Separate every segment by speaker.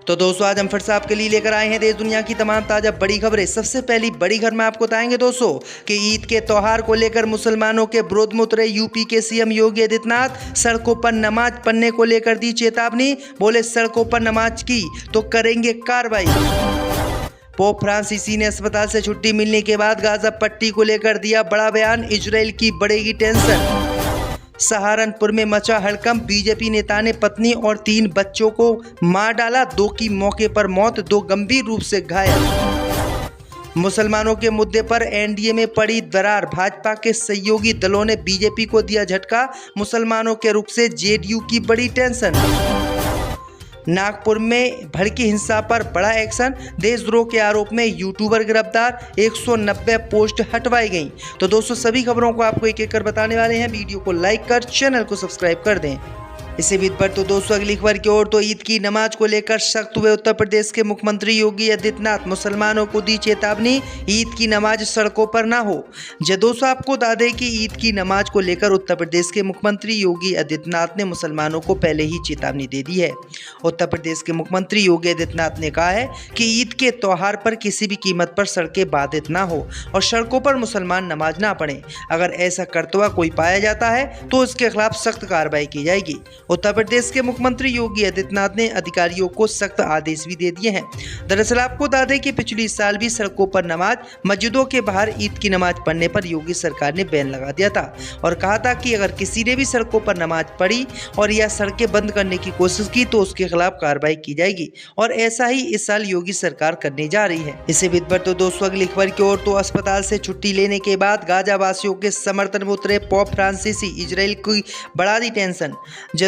Speaker 1: तो दोस्तों आज हम फिर से आपके लिए लेकर आए हैं देश दुनिया की तमाम ताजा बड़ी खबरें। सबसे पहली बड़ी खबर में आपको बताएंगे दोस्तों कि ईद के त्योहार को लेकर मुसलमानों के विरोध में उतरे यूपी के सीएम योगी आदित्यनाथ। सड़कों पर नमाज पढ़ने को लेकर दी चेतावनी, बोले सड़कों पर नमाज की तो करेंगे कार्रवाई। पोप फ्रांसीसी ने अस्पताल से छुट्टी मिलने के बाद गाजा पट्टी को लेकर दिया बड़ा बयान, इजराइल की बढ़ेगी टेंशन। सहारनपुर में मचा हड़कंप, बीजेपी नेता ने पत्नी और 3 बच्चों को मार डाला, 2 की मौके पर मौत, 2 गंभीर रूप से घायल। मुसलमानों के मुद्दे पर एनडीए में पड़ी दरार, भाजपा के सहयोगी दलों ने बीजेपी को दिया झटका, मुसलमानों के रुख से जेडीयू की बड़ी टेंशन। नागपुर में भड़की हिंसा पर बड़ा एक्शन, देशद्रोह के आरोप में यूट्यूबर गिरफ्तार, 190 पोस्ट हटवाई गई। तो दोस्तों सभी खबरों को आपको एक एक कर बताने वाले हैं, वीडियो को लाइक कर चैनल को सब्सक्राइब कर दें। इसी बीच पर तो दोस्तों अगली खबर की ओर, तो ईद की नमाज को लेकर सख्त हुए उत्तर प्रदेश के मुख्यमंत्री योगी आदित्यनाथ। मुसलमानों को दी चेतावनी, ईद की नमाज सड़कों पर ना हो। दोस्तों आपको बता दें कि ईद की नमाज को लेकर उत्तर प्रदेश के मुख्यमंत्री योगी आदित्यनाथ ने मुसलमानों को पहले ही चेतावनी दे दी है। उत्तर प्रदेश के मुख्यमंत्री योगी आदित्यनाथ ने कहा है कि ईद के त्यौहार पर किसी भी कीमत पर सड़कें बाधित ना हो और सड़कों पर मुसलमान नमाज ना पढ़ें। अगर ऐसा करता हुआ कोई पाया जाता है तो उसके खिलाफ सख्त कार्रवाई की जाएगी। उत्तर प्रदेश के मुख्यमंत्री योगी आदित्यनाथ ने अधिकारियों को सख्त आदेश भी दे दिए हैं। दरअसल आपको बता दें कि पिछले साल भी सड़कों पर नमाज, मस्जिदों के बाहर ईद की नमाज पढ़ने पर योगी सरकार ने बैन लगा दिया था और कहा था कि अगर किसी ने भी सड़कों पर नमाज पढ़ी और या सड़कें बंद करने की कोशिश की तो उसके खिलाफ कार्रवाई की जाएगी और ऐसा ही इस साल योगी सरकार करने जा रही है। इसी बीच पर तो दोस्तों अगली खबर की ओर, तो अस्पताल से छुट्टी लेने के बाद गाजा वासियों के समर्थन में उतरे पोप फ्रांसीसी, इजराइल की बढ़ा दी टेंशन।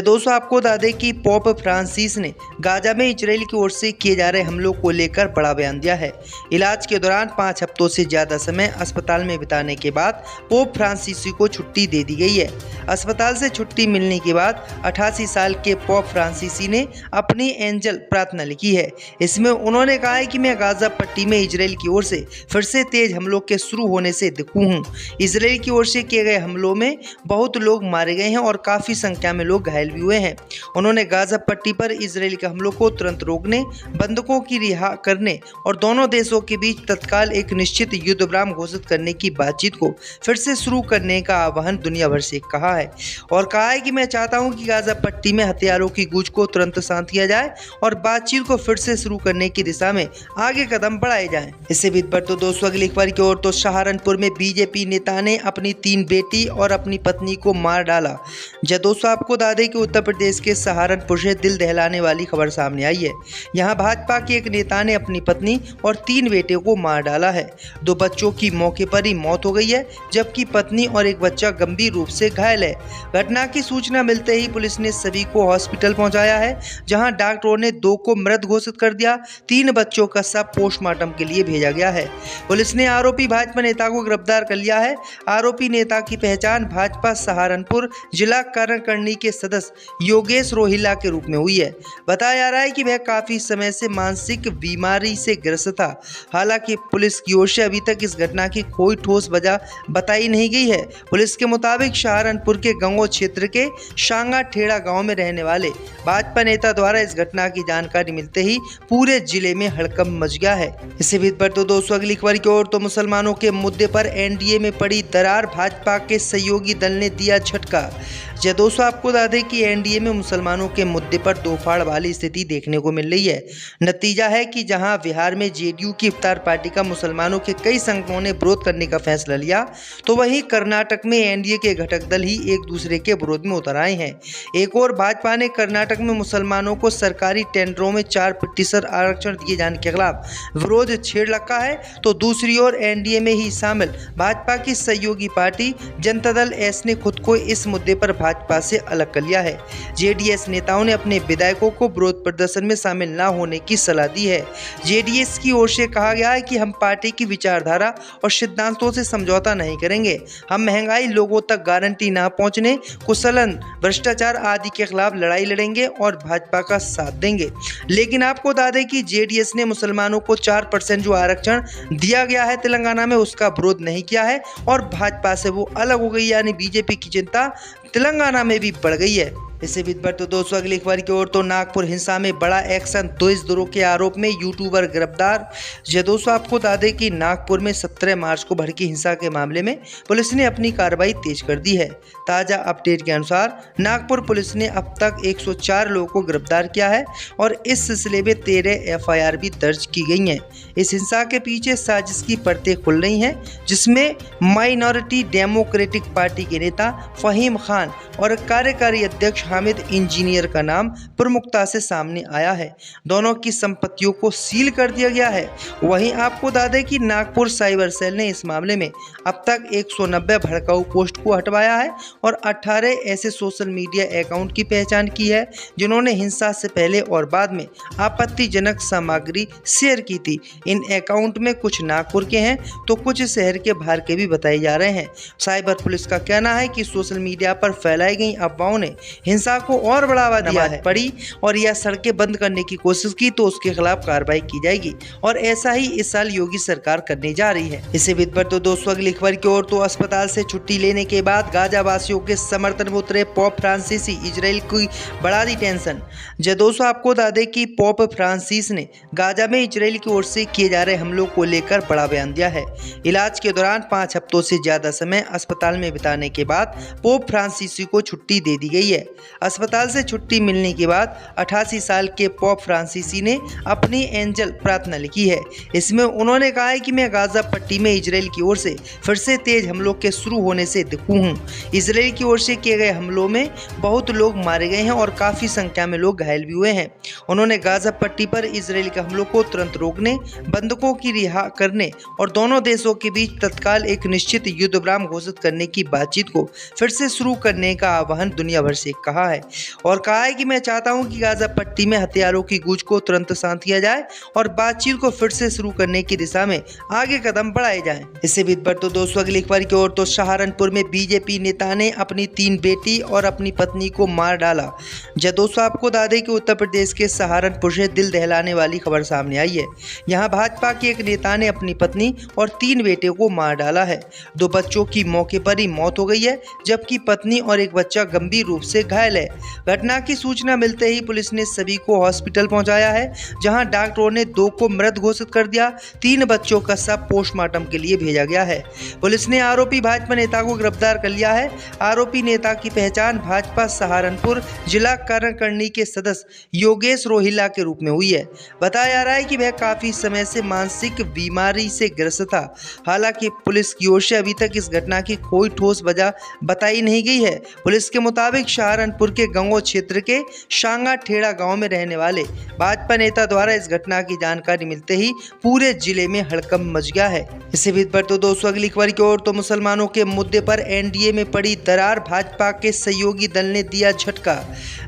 Speaker 1: दोस्तों आपको बता दें कि पोप फ्रांसिस ने गाजा में इजराइल की ओर से किए जा रहे हमलों को लेकर बड़ा बयान दिया है। इलाज के दौरान 5 हफ्तों से ज्यादा समय अस्पताल में बिताने के बाद पोप फ्रांसिसी को छुट्टी दे दी गई है। अस्पताल से छुट्टी मिलने के बाद 88 साल के पोप फ्रांसिसी ने अपनी एंजल प्रार्थना लिखी है। इसमें उन्होंने कहा है कि मैं गाजा पट्टी में इजराइल की ओर से फिर से तेज हमलों के शुरू होने से दुखी हूँ। इजराइल की ओर से किए गए हमलों में बहुत लोग मारे गए हैं और काफी संख्या में लोग घायल भी हुए हैं। उन्होंने गाजा पट्टी पर इजराइल के हमलों को तुरंत रोकने, बंधकों की रिहा करने और दोनों देशों के बीच तत्काल एक निश्चित युद्ध विराम घोषित करने की बातचीत को फिर से शुरू करने का आह्वान दुनिया भर से कहा है और कहा है कि मैं चाहता हूं कि गाजा पट्टी में हथियारों की गूंज को तुरंत शांत किया जाए और बातचीत को फिर से शुरू करने की दिशा में आगे कदम बढ़ाए जाएं। इससे बीच पर तो दोस्तों अगली खबर की ओर, तो सहारनपुर में बीजेपी नेता ने अपनी 3 बेटी और अपनी पत्नी को मार डाला। दोस्तों आपको बता दें कि उत्तर प्रदेश के सहारनपुर से दिल दहलाने वाली खबर सामने आई है। यहां भाजपा के एक नेता ने अपनी पत्नी और 3 बेटे को मार डाला है। 2 बच्चों की मौके पर ही मौत हो गई है, जबकि पत्नी और एक बच्चा गंभीर रूप से घायल है। घटना की सूचना मिलते ही पुलिस ने सभी को हॉस्पिटल पहुंचाया है, जहां डॉक्टरों ने 2 को मृत घोषित कर दिया। 3 बच्चों का शव पोस्टमार्टम के लिए भेजा गया है। पुलिस ने आरोपी भाजपा नेता को गिरफ्तार कर लिया है। आरोपी नेता की पहचान भाजपा सहारनपुर जिला कार्यकारिणी के सदस्य योगेश रोहिला के रूप में हुई है। बताया जा रहा है कि वह काफी समय से मानसिक बीमारी से ग्रस्त था। हालांकि पुलिस की ओर से अभी तक इस घटना की कोई ठोस वजह बताई नहीं गई है। पुलिस के मुताबिक सहारनपुर के गंगो क्षेत्र के शांगा ठेड़ा गांव में रहने वाले भाजपा नेता द्वारा इस घटना की जानकारी मिलते ही पूरे जिले में हड़कंप मच गया है। इसी बीच पर तो दोस्तों अगली खबर की ओर, तो मुसलमानों के मुद्दे पर एनडीए में पड़ी दरार, भाजपा के सहयोगी दल ने दिया झटका। दोस्तों आपको बता दें कि एनडीए में मुसलमानों के मुद्दे पर दोफाड़ वाली स्थिति देखने को मिल रही है। नतीजा है कि जहां बिहार में जेडीयू की इफ्तार पार्टी का मुसलमानों के कई संगठनों ने विरोध करने का फैसला लिया, तो वहीं कर्नाटक में एनडीए के घटक दल ही एक दूसरे के विरोध में उतर आए हैं। एक और भाजपा ने कर्नाटक में मुसलमानों को सरकारी टेंडरों में 4% आरक्षण दिए जाने के खिलाफ विरोध छेड़ रखा है, तो दूसरी ओर एनडीए में ही शामिल भाजपा की सहयोगी पार्टी जनता दल एस ने खुद को इस मुद्दे पर भाजपा से अलग कर लिया है। जेडीएस नेताओं ने अपने विधायकों को विरोध प्रदर्शन में शामिल न होने की सलाह दी है। जेडीएस की ओर से कहा गया है कि हम पार्टी की विचारधारा और सिद्धांतों से समझौता नहीं करेंगे। हम महंगाई, लोगों तक गारंटी न पहुंचने, कुशलन, भ्रष्टाचार आदि के खिलाफ लड़ाई लड़ेंगे और भाजपा का साथ देंगे। लेकिन आपको बता दें कि जेडीएस ने मुसलमानों को 4% जो आरक्षण दिया गया है तेलंगाना में, उसका विरोध नहीं किया है और भाजपा से वो अलग हो गई, यानी बीजेपी की चिंता तेलंगाना में भी बढ़ गई है। इसे बीत पर तो दोस्तों अगली खबर की ओर तो नागपुर हिंसा में बड़ा एक्शन, देशद्रोह के आरोप में यूट्यूबर गिरफ्तार। जी दोस्तों, आपको बता दें कि नागपुर में 17 मार्च को भड़की हिंसा के मामले में पुलिस ने अपनी कार्रवाई तेज कर दी है। ताज़ा अपडेट के अनुसार नागपुर पुलिस ने अब तक 104 लोगों को गिरफ्तार किया है और इस सिलसिले में 13 FIR भी दर्ज की गई हैं। इस हिंसा के पीछे साजिश की परतें खुल रही हैं, जिसमें माइनॉरिटी डेमोक्रेटिक पार्टी के नेता फहीम खान और कार्यकारी अध्यक्ष हामिद इंजीनियर का नाम प्रमुखता से सामने आया है। दोनों की संपत्तियों को सील कर दिया गया है। वहीं आपको बता दें कि नागपुर साइबर सेल ने इस मामले में अब तक 190 भड़काऊ पोस्ट को हटवाया है और 18 ऐसे सोशल मीडिया अकाउंट की पहचान की है जिन्होंने हिंसा से पहले और बाद में आपत्तिजनक सामग्री शेयर की थी। इन अकाउंट में कुछ नागपुर के हैं तो कुछ शहर के बाहर के भी बताए जा रहे हैं। साइबर पुलिस का कहना है कि सोशल मीडिया पर फैलाई गई अफवाहों ने हिंसा को और बढ़ावा दिया है पड़ी और यह सड़कें बंद करने की कोशिश की तो उसके खिलाफ कार्रवाई की जाएगी और ऐसा ही इस साल योगी सरकार करने जा रही है। इसे बीत पर तो दोस्तों अगली खबर की ओर तो अस्पताल से छुट्टी लेने के बाद गाजा वासियों के समर्थन में उतरे पोप फ्रांसिस, इजराइल की बढ़ा दी टेंशन। जय दोस्तों, आपको बता दें कि पोप फ्रांसिस ने गाजा में इजराइल की ओर से किए जा रहे हमलों को लेकर बड़ा बयान दिया है। इलाज के दौरान 5 हफ्तों से ज्यादा समय अस्पताल में बिताने के बाद पोप फ्रांसिस को छुट्टी दे दी गई है। अस्पताल से छुट्टी मिलने के बाद 88 साल के पोप फ्रांसिस ने अपनी एंजल प्रार्थना लिखी है। इसमें उन्होंने कहा है कि मैं गाजा पट्टी में इजराइल की ओर से फिर से तेज हमलों के शुरू होने से दुखी हूँ। इजराइल की ओर से किए गए हमलों में बहुत लोग मारे गए हैं और काफी संख्या में लोग घायल भी हुए हैं। उन्होंने गाजा पट्टी पर इजराइल के हमलों को तुरंत रोकने, बंधकों की रिहा करने और दोनों देशों के बीच तत्काल एक निश्चित युद्ध विराम घोषित करने की बातचीत को फिर से शुरू करने का आह्वान दुनिया भर से कहा है और कहा है कि मैं चाहता हूं कि गाजा पट्टी में हथियारों की गूंज को तुरंत शांत किया जाए और बातचीत को फिर से शुरू करने की दिशा में आगे कदम बढ़ाए जाएं। इससे बीत पर तो दोस्तों अगली खबर की ओर तो सहारनपुर में बीजेपी नेता ने अपनी 3 बेटी और अपनी पत्नी को मार डाला। जब दोस्तों आपको बता दें कि उत्तर प्रदेश के सहारनपुर से दिल दहलाने वाली खबर सामने आई है। यहाँ भाजपा के एक नेता ने अपनी पत्नी और 3 बेटे को मार डाला है। 2 बच्चों की मौके पर ही मौत हो गई है जबकि पत्नी और एक बच्चा गंभीर रूप से घायल है। घटना की सूचना मिलते ही पुलिस ने सभी को हॉस्पिटल पहुंचाया है, जहां डॉक्टरों ने 2 को मृत घोषित कर दिया। 3 बच्चों का शव पोस्टमार्टम के लिए भेजा गया है। पुलिस ने आरोपी भाजपा नेता को गिरफ्तार कर लिया है। आरोपी नेता की पहचान भाजपा सहारनपुर जिला कार्यकारिणी के सदस्य योगेश रोहिला के रूप में हुई है। बताया जा रहा है कि वह काफी समय से मानसिक बीमारी से ग्रस्त था। हालांकि पुलिस की ओर से अभी तक इस घटना की कोई ठोस वजह बताई नहीं गई है। पुलिस के मुताबिक सहारनपुर के गंगो क्षेत्र के शांगा ठेड़ा गांव में रहने वाले भाजपा नेता द्वारा इस घटना की जानकारी मिलते ही पूरे जिले में हड़कंप मच गया है। इसी बीच पर तो दोस्तों अगली खबर की ओर तो मुसलमानों के मुद्दे पर एनडीए में पड़ी दरार, भाजपा के सहयोगी दल ने दिया झटका।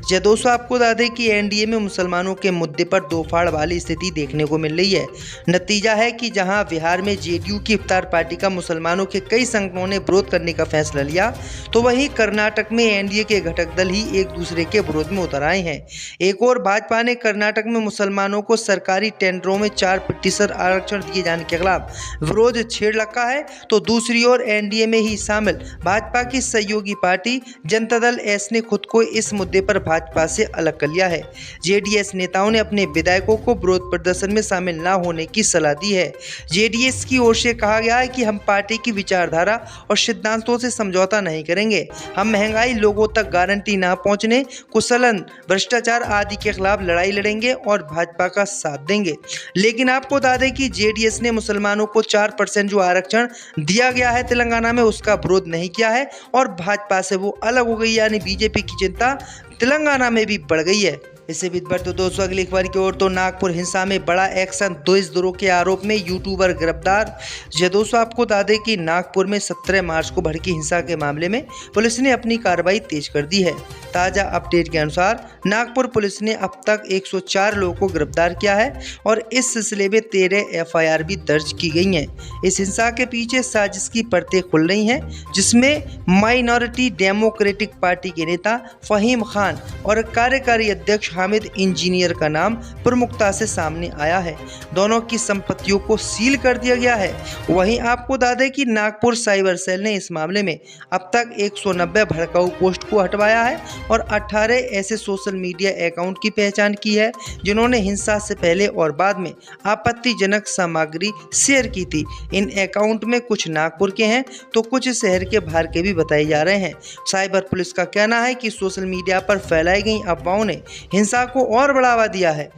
Speaker 1: जय दोस्तों आपको बता दें कि एनडीए में मुसलमानों के मुद्दे पर दो फाड़ वाली स्थिति देखने को मिल रही है। नतीजा है कि जहां बिहार में जेडीयू की इफ्तार पार्टी का मुसलमानों के कई संगठनों ने विरोध करने का फैसला लिया, तो वहीं कर्नाटक में एनडीए के घटक दल ही एक दूसरे के विरोध में उतर आए हैं। एक और भाजपा ने कर्नाटक में मुसलमानों को सरकारी टेंडरों में 4% आरक्षण दिए जाने के खिलाफ विरोध छेड़ रखा है, तो दूसरी ओर एनडीए में ही शामिल भाजपा की सहयोगी पार्टी जनता दल एस ने खुद को इस मुद्दे पर भाजपा से अलग कर लिया है। जेडीएस नेताओं ने अपने विधायकों को विरोध प्रदर्शन में शामिल न होने की सलाह दी है। जेडीएस की ओर से कहा गया है कि हम पार्टी की विचारधारा और सिद्धांतों से समझौता नहीं करेंगे। हम महंगाई, लोगों तक गारंटी न पहुंचने, कुशलन, भ्रष्टाचार आदि के खिलाफ लड़ाई लड़ेंगे और भाजपा का साथ देंगे। लेकिन आपको बता दें कि जेडीएस ने मुसलमानों को 4% जो आरक्षण दिया गया है तेलंगाना में, उसका विरोध नहीं किया है और भाजपा से वो अलग हो गई, यानी बीजेपी की चिंता तेलंगाना में भी बढ़ गई है। इससे भी बढ़ तो दोस्तों अगली खबर की ओर तो नागपुर हिंसा में बड़ा एक्शन, देशद्रोह के आरोप में यूट्यूबर गिरफ्तार। जी दोस्तों आपको बता दें कि नागपुर में 17 मार्च को भड़की हिंसा के मामले में पुलिस ने अपनी कार्रवाई तेज कर दी है। ताज़ा अपडेट के अनुसार नागपुर पुलिस ने अब तक 104 लोगों को गिरफ्तार किया है और इस सिलसिले में 13 एफआईआर भी दर्ज की गई हैं। इस हिंसा के पीछे साजिश की परतें खुल रही हैं, जिसमें माइनॉरिटी डेमोक्रेटिक पार्टी के नेता फहीम खान और कार्यकारी अध्यक्ष हामिद इंजीनियर का नाम प्रमुखता से सामने आया है। दोनों की संपत्तियों को सील कर दिया गया है। वहीं आपको बता दें कि नागपुर साइबर सेल ने इस मामले में अब तक 190 भड़काऊ पोस्ट को हटवाया है और 18 ऐसे सोशल मीडिया अकाउंट की पहचान की है जिन्होंने हिंसा से पहले और बाद में आपत्तिजनक सामग्री शेयर की थी। इन अकाउंट में कुछ नागपुर के हैं तो कुछ शहर के बाहर के भी बताए जा रहे हैं। साइबर पुलिस का कहना है कि सोशल मीडिया पर फैलाई गई अफवाहों ने हिंसा को और बढ़ावा दिया है।